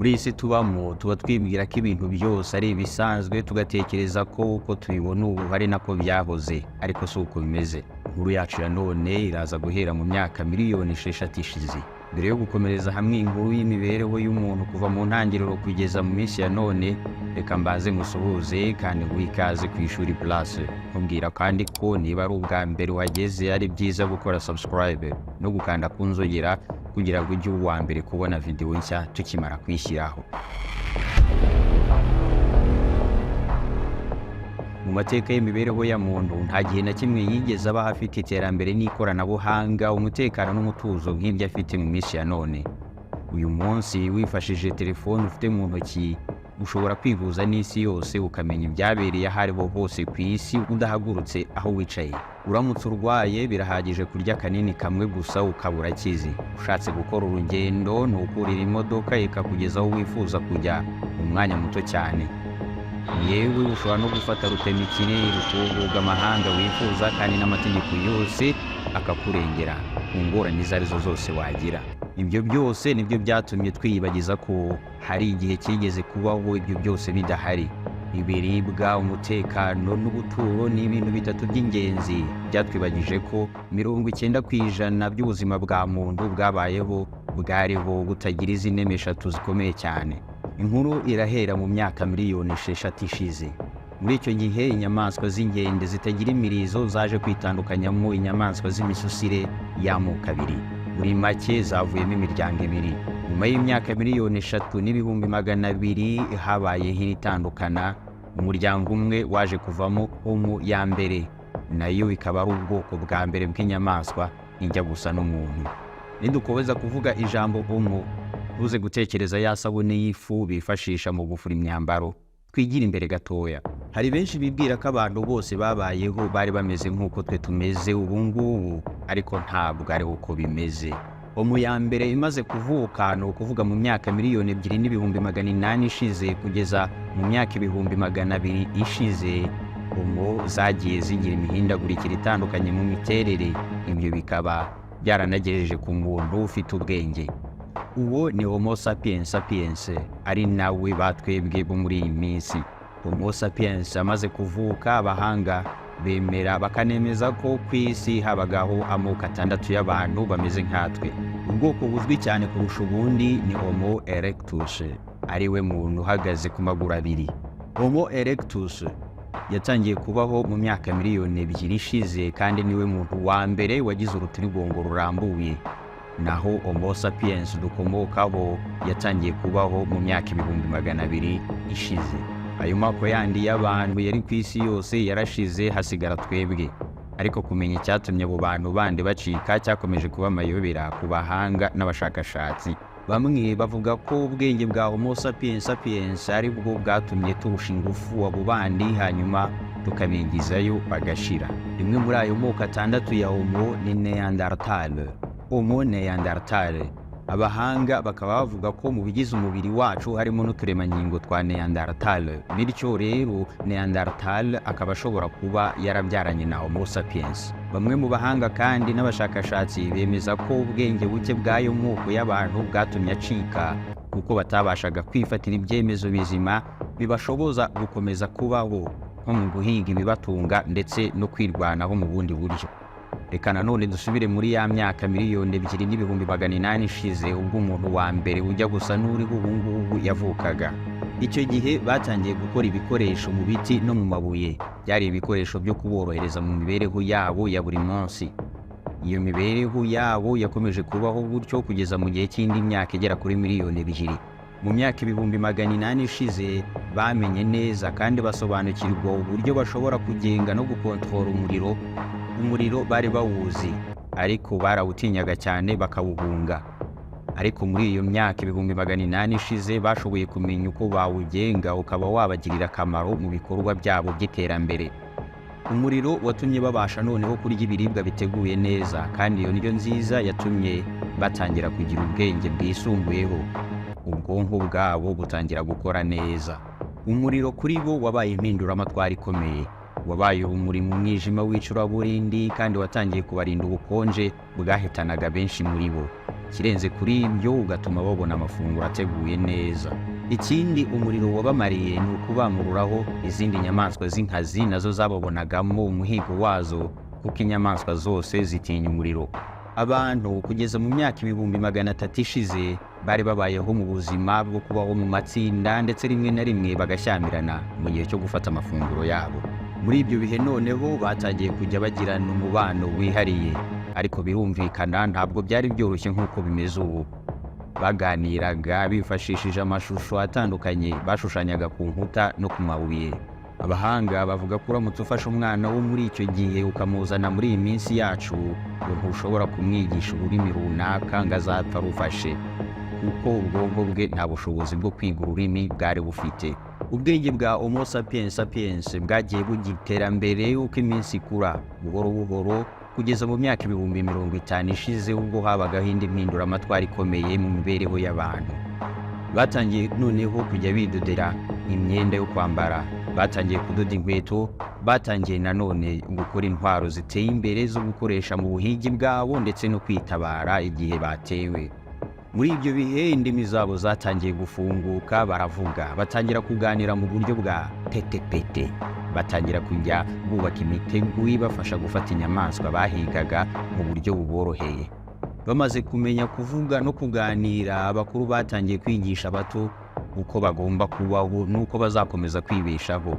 Muri isi tubamo tuba twibwira ko ibintu byose ari ibisanzwe tugatekereza ko uko tubibona ubu hari nako byahoze, ariko si uko bimeze. Inkuru yacu ya none iraza guhera mu myaka miliyoni 6 ishize. Mbere yo gukomereza hamwe inkuru y'imibereho y'umuntu kuva mu ntangiriro kugeza mu minsi ya none, reka mbaze musuhuze kandi nguhe ikaze ku Ishuri Plus. Nkubwira kandi ko niba ari ubwa mbere wageze ari byiza gukora subscribe no gukanda ku nzogera kugira ngo ujye uwa mbere kubona video nshya tukimara kwishyiraho. Mu mateka y'imibereho ya muntu nta gihe na kimwe yigeze aba afite iterambere n'ikoranabuhanga, umutekano n'umutuzo nk'ibyo afite mu minsi ya none. Uyu munsi wifashishije telefone ufite mu ntoki ushobora kwivuza n'isi yose ukamenya ibyabereye aho ariho hose ku isi udahagurutse aho wicaye. Uramutse urwaye birahagije kurya kanini kamwe gusa ukaba urakize. Ushatse gukora urugendo nukurira imodoka ikakugeza aho wifuza kujya mu mwanya muto cyane. Yewe ushobora no gufata rutemikirere rukuvuga amahanga wifuza kandi n'amategeko yose akakurengera ku ngorane izo arizo zose wagira. Ibyo byose nibyo byatumye twiyibagiza ko hari igihe kigeze kubaho ibyo byose bidahari. Ibiribwa, umutekano n'ubuturo ni ibintu bitatu by'ingenzi byatwibagije ko 90% by'ubuzima bwa muntu bwabayeho bwariho butagira izi nteme 3 zikomeye cyane. Inkuru irahera mu myaka miliyoni 6 ishize. Muri icyo gihe inyamaswa z'ingende zitagira imirizo zaje kwitandukanyamo inyamaswa z'imisusire y'amoko abiri. Muri make zavuyemo imiryango ibiri. Nyuma y'imyaka miliyoni 3 n'ibihumbi 200 habayeho itandukana. Umuryango umwe waje kuvamo Homo ya mbere, nayo ikaba ari ubwoko bwa mbere bw'inyamaswa ijya gusa n'umuntu. Nidukomeza kuvuga ijambo Homo, uze gutekereza ya sabune y'ifu bifashisha mu gufura imyambaro. Twigira imbere gatoya. Hari benshi bibwira ko abantu bose babayeho bari bameze nk'uko twe tumeze ubu ngubu, ariko ntabwo ari uko bimeze. Homo ya mbere imaze kuvuka no kuvuga mu myaka miliyoni 2 n'ibihumbi 800 ishize kugeza mu myaka ibihumbi 200 ishize, Homo zagiye zigira imihindagurikire itandukanye mu miterere. Ibyo bikaba byaranagejeje ku muntu ufite ubwenge. Uwo ni Homo sapiens sapiens, ari nawe batwebwe bo muri iyi minsi. Homo sapiens amaze kuvuka, abahanga bemera bakanemeza ko ku isi habagaho amoko 6 y'abantu bameze nkatwe. Ubwoko buzwi cyane kurusha ubundi ni Homo erectus, ariwe muntu uhagaze ku maguru abiri. Homo erectus yatangiye kubaho mu myaka miliyoni 2 ishize kandi niwe muntu wa mbere wagize urutirigongo rurambuye. Naho Homo sapiens dukomokaho yatangiye kubaho mu myaka ibihumbi 200 ishize. Ayo mako yandi y'abantu yari ku isi yose yarashize, hasigara twebwe. Ariko kumenya icyatumye abo bantu bandi bacika cyakomeje kuba amayobera ku bahanga n'abashakashatsi. Bamwe bavuga ko ubwenge bwa Homo sapiens sapiens ari bwo bwatumye turusha ingufu abo bandi, hanyuma tukabigizayo bagashira. Rimwe muri ayo moko 6 ya Homo ni Neanderthal. Homo Neanderthal, abahanga bakaba bavuga ko mu bigize umubiri wacu harimo n'uturemangingo twa Neanderthal. Bityo rero Neanderthal akaba ashobora kuba yarabyaranye na Homo sapiens. Bamwe mu bahanga kandi n'abashakashatsi bemeza ko ubwenge buke bw'ayo moko y'abantu bwatumye acika kuko batabashaga kwifatira ibyemezo bizima bibashoboza gukomeza kubaho, nko mu guhiga ibibatunga ndetse no kwirwanaho mu bundi buryo. Reka nanone dusubire muri ya myaka miliyoni 2 n'ibihumbi 800 ishize, ubwo umuntu wa mbere ujya gusa n'uriho ubu ngubu yavukaga. Icyo gihe batangiye gukora ibikoresho mu biti no mu mabuye. Byari ibikoresho byo kuborohereza mu mibereho yabo ya buri munsi. Iyo mibereho yabo yakomeje kubaho gutyo kugeza mu gihe cy'indi myaka igera kuri miliyoni 2. Mu myaka ibihumbi 800 ishize bamenye neza kandi basobanukirwa uburyo bashobora kugenga no gukontorora umuriro. Umuriro bari bawuzi, ariko barawutinyaga cyane bakawuhunga. Ariko muri iyo myaka ibihumbi 800 ishize bashoboye kumenya uko bawugenga ukaba wabagirira akamaro mu bikorwa byabo by'iterambere. Umuriro watumye babasha noneho kurya ibiribwa biteguye neza, kandi iyo ndyo nziza yatumye batangira kugira ubwenge bwisumbuyeho. Ubwonko bwabo butangira gukora neza. Umuriro kuri bo wabaye impinduramatwara ikomeye. Wabaye umurimo umwijima w'icuraburindi kandi watangiye kubarinda ubukonje bwahitanaga benshi muri bo. ikirenze kuri ibyo ugatuma babona amafunguro ateguye neza. Ikindi umuriro wabamariye ni ukubamururaho izindi nyamaswa z'inkazi nazo zababonagamo umuhigo wazo, kuko inyamaswa zose zitinya umuriro. Abantu kugeza mu myaka ibihumbi 300 ishize bari babayeho mu buzima bwo kubaho mu matsinda, ndetse rimwe na rimwe bagashyamirana mu gihe cyo gufata amafunguro yabo. Muri ibyo bihe noneho batangiye kujya bagirana umubano wihariye, ariko birumvikana ntabwo byari byoroshye nk'uko bimeze ubu. Baganiraga bifashishije amashusho atandukanye bashushanyaga ku nkuta no ku mabuye. Abahanga bavuga ko uramutse ufashe umwana wo muri icyo gihe ukamuzana muri iyi minsi yacu, ntushobora kumwigisha ururimi runaka ngo azapfa arufashe, kuko ubwonko bwe nta bushobozi bwo kwiga ururimi bwari bufite. Ubwenge bwa Homo sapiens sapiens bwagiye bugira iterambere uko iminsi ikura, buhoro buhoro, kugeza mu myaka ibihumbi 50 ishize, ubwo habagaho indi mpinduramatwara ikomeye mu mibereho y'abantu. Batangiye noneho kujya bidodera imyenda yo kwambara, batangiye kudoda inkweto, batangiye nanone gukora intwaro ziteye imbere zo gukoresha mu buhigi bwabo ndetse no kwitabara igihe batewe. Muri ibyo bihe indimi zabo zatangiye gufunguka, baravuga, batangira kuganira mu buryo bwa tetepete, batangira kujya bubaka imitego ibafasha gufata inyamaswa bahigaga mu buryo buboroheye. Bamaze kumenya kuvuga no kuganira, abakuru batangiye kwigisha abato uko bagomba kubaho n'uko bazakomeza kwibeshaho.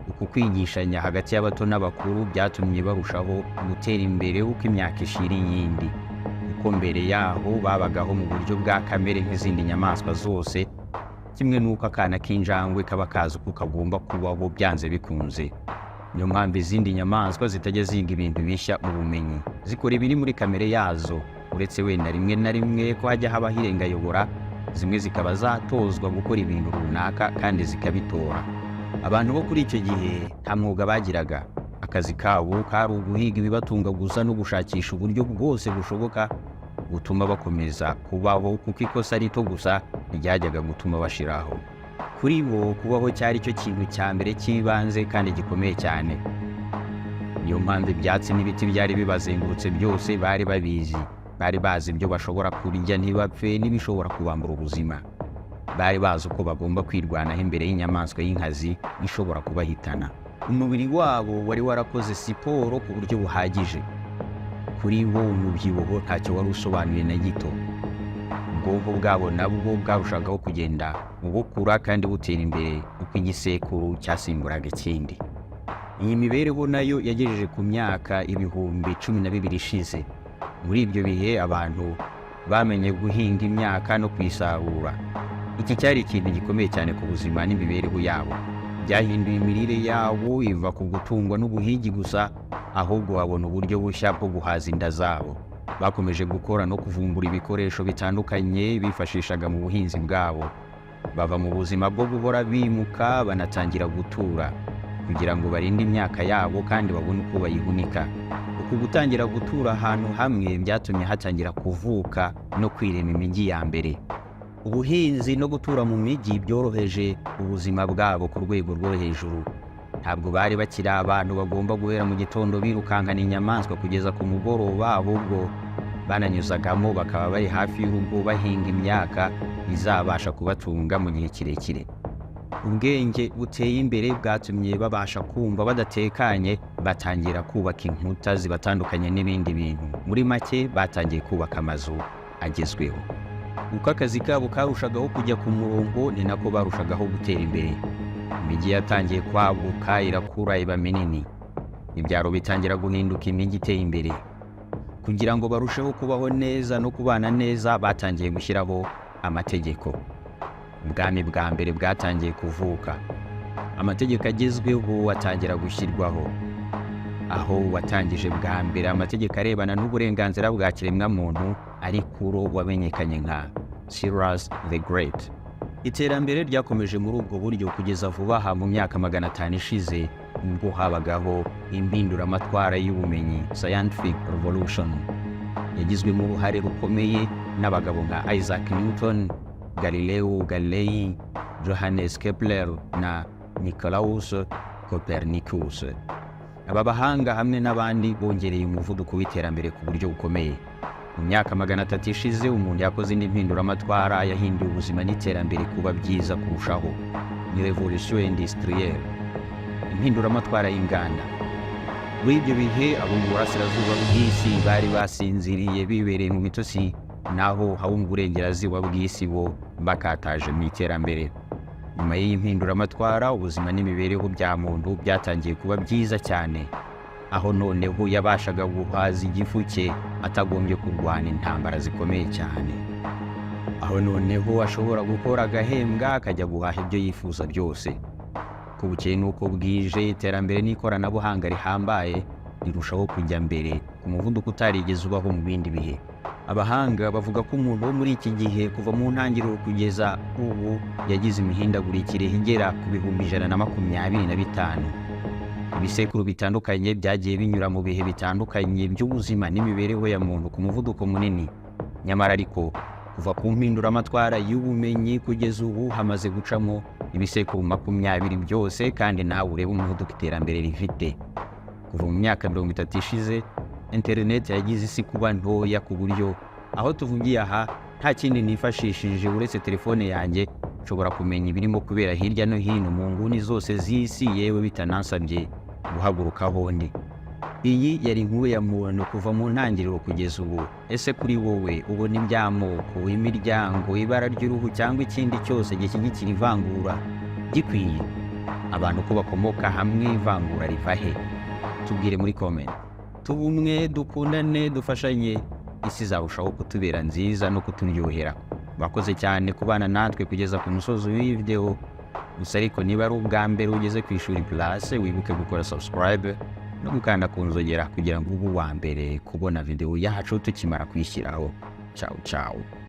Uku kwigishanya hagati y'abato n'abakuru byatumye barushaho gutera imbere uko imyaka ishira iyindi, kuko mbere yaho babagaho mu buryo bwa kamere nk'izindi nyamaswa zose, kimwe n'uko akana k'injangwe kaba kazi uko kagomba kubaho byanze bikunze. Niyo mpamvu izindi nyamaswa zitajya ziga ibintu bishya mu bumenyi, zikora ibiri muri kamere yazo, uretse wenda rimwe na rimwe ko hajya habaho irengayobora, zimwe zikaba zatozwa gukora ibintu runaka kandi zikabitora. Abantu bo kuri icyo gihe nta mwuga bagiraga, akazi kabo kari uguhiga ibibatunga gusa no gushakisha uburyo bwose bushoboka gutuma bakomeza kubaho, kuko ikosa rito gusa ryajyaga gutuma bashiraho. Kuri bo kubaho cyari cyo kintu cya mbere cy'ibanze kandi gikomeye cyane. Niyo mpamvu ibyatsi n'ibiti byari bibazengurutse byose bari babizi, bari bazi ibyo bashobora kurya ntibapfe n'ibishobora kubambura ubuzima. Bari bazi uko bagomba kwirwanaho imbere y'inyamaswa y'inkazi ishobora kubahitana. Umubiri wabo wari warakoze siporo ku buryo buhagije. Kuri bo umubyibuho ntacyo wari usobanuye na gito. Ubwonko bwabo nabwo bwarushagaho kugenda bukura kandi butera imbere uko igisekuru cyasimburaga ikindi. Iyi mibereho nayo yagejeje ku myaka ibihumbi 12 ishize. Muri ibyo bihe abantu bamenye guhinga imyaka no kuyisarura. Iki cyari ikintu gikomeye cyane ku buzima n'imibereho yabo. Byahinduye imirire yabo iva ku gutungwa n'ubuhigi gusa, ahubwo babona uburyo bushya bwo guhaza inda zabo. Bakomeje gukora no kuvumbura ibikoresho bitandukanye bifashishaga mu buhinzi bwabo. Bava mu buzima bwo guhora bimuka banatangira gutura, kugira ngo barinde imyaka yabo kandi babone uko bayihunika. Uku gutangira gutura ahantu hamwe byatumye hatangira kuvuka no kwirema imijyi ya mbere. Ubuhinzi no gutura mu mijyi byoroheje ubuzima bwabo ku rwego rwo hejuru. Ntabwo bari bakiri abantu bagomba guhera mu gitondo birukankana inyamaswa kugeza ku mugoroba, ahubwo bananyuzagamo bakaba bari hafi y'urugo bahinga imyaka izabasha kubatunga mu gihe kirekire. Ubwenge buteye imbere bwatumye babasha kumva badatekanye, batangira kubaka inkuta zibatandukanye n'ibindi bintu. Muri make batangiye kubaka amazu agezweho. Uko akazi kabo karushagaho kujya ku murongo ni nako barushagaho gutera imbere. Imijyi yatangiye kwaguka irakura iba minini. Ibyaro bitangira guhinduka imijyi iteye imbere. Kugira ngo barusheho kubaho neza no kubana neza, batangiye gushyiraho amategeko. Ubwami bwa mbere bwatangiye kuvuka. Amategeko agezweho atangira gushyirwaho. Aho watangije bwa mbere amategeko arebana n'uburenganzira bwa kiremwamuntu ari kuro wamenyekanye nka Cyrus the Great. Iterambere ryakomeje muri ubwo buryo kugeza vuba aha mu myaka 500 ishize, ubwo habagaho impinduramatwara y'ubumenyi, scientific revolution. Yagizwemo uruhare rukomeye n'abagabo nka Isaac Newton, Galileo Galilei, Johannes Kepler na Nicolaus Copernicus. Aba bahanga hamwe n'abandi bongereye umuvuduko w'iterambere ku buryo bukomeye. Mu myaka 300 ishize umuntu yakoze indi mpinduramatwara yahinduye ubuzima n'iterambere kuba byiza kurushaho. Ni revolution industrielle, impinduramatwara y'inganda. Muri ibyo bihe abo mu burasirazuba bw'isi bari basinziriye bibereye mu mitosi, naho abo mu burengerazuba bw'isi bo bakataje mu iterambere. Nyuma y'iyi mpinduramatwara ubuzima n'imibereho bya muntu byatangiye kuba byiza cyane, aho noneho yabashaga guhaza igifu cye atagombye kurwana intambara zikomeye cyane. Aho noneho ashobora gukora agahembwa akajya guhaha ibyo yifuza byose. Uko bukeye n'uko bwije iterambere n'ikoranabuhanga rihambaye rirushaho kujya mbere ku muvuduko utarigeze ubaho mu bindi bihe. Abahanga bavuga ko umuntu wo muri iki gihe kuva mu ntangiriro kugeza ubu yagize imihindagurikire igera ku 125. Ibisekuru bitandukanye byagiye binyura mu bihe bitandukanye by'ubuzima n'imibereho ya muntu ku muvuduko munini. Nyamara ariko kuva ku mpinduramatwara y'ubumenyi kugeza ubu hamaze gucamo ibisekuru 20 byose, kandi nawe ureba umuvuduko iterambere rifite. Kuva mu myaka 30 ishize internet yagize isi kuba ntoya ku buryo aho tuvugiye aha nta kindi nifashishije uretse telefone yanjye nshobora kumenya ibirimo kubera hirya no hino mu nguni zose z'isi, yewe bitanansabye guhaguruka aho ndi. Iyi yari inkuru ya muntu kuva mu ntangiriro kugeza ubu. Ese kuri wowe ubona iby'amoko, imiryango, ibara ry'uruhu cyangwa ikindi cyose gishyigikira ivangura gikwiye? Abantu ko bakomoka hamwe ivangura riva he? Tubwire muri comment. Tubumwe, dukundane, dufashanye, isi izarushaho kutubera nziza no kuturyohera. Bakoze cyane kubana natwe kugeza ku musozi w'iyi video. Gusa ariko niba ari ubwa mbere ugeze ku Ishuri Plus, wibuke gukora subscribe no gukanda ku nzogera kugira ngo ube uwa mbere kubona video yacu tukimara kwishyiraho. Ciao ciao.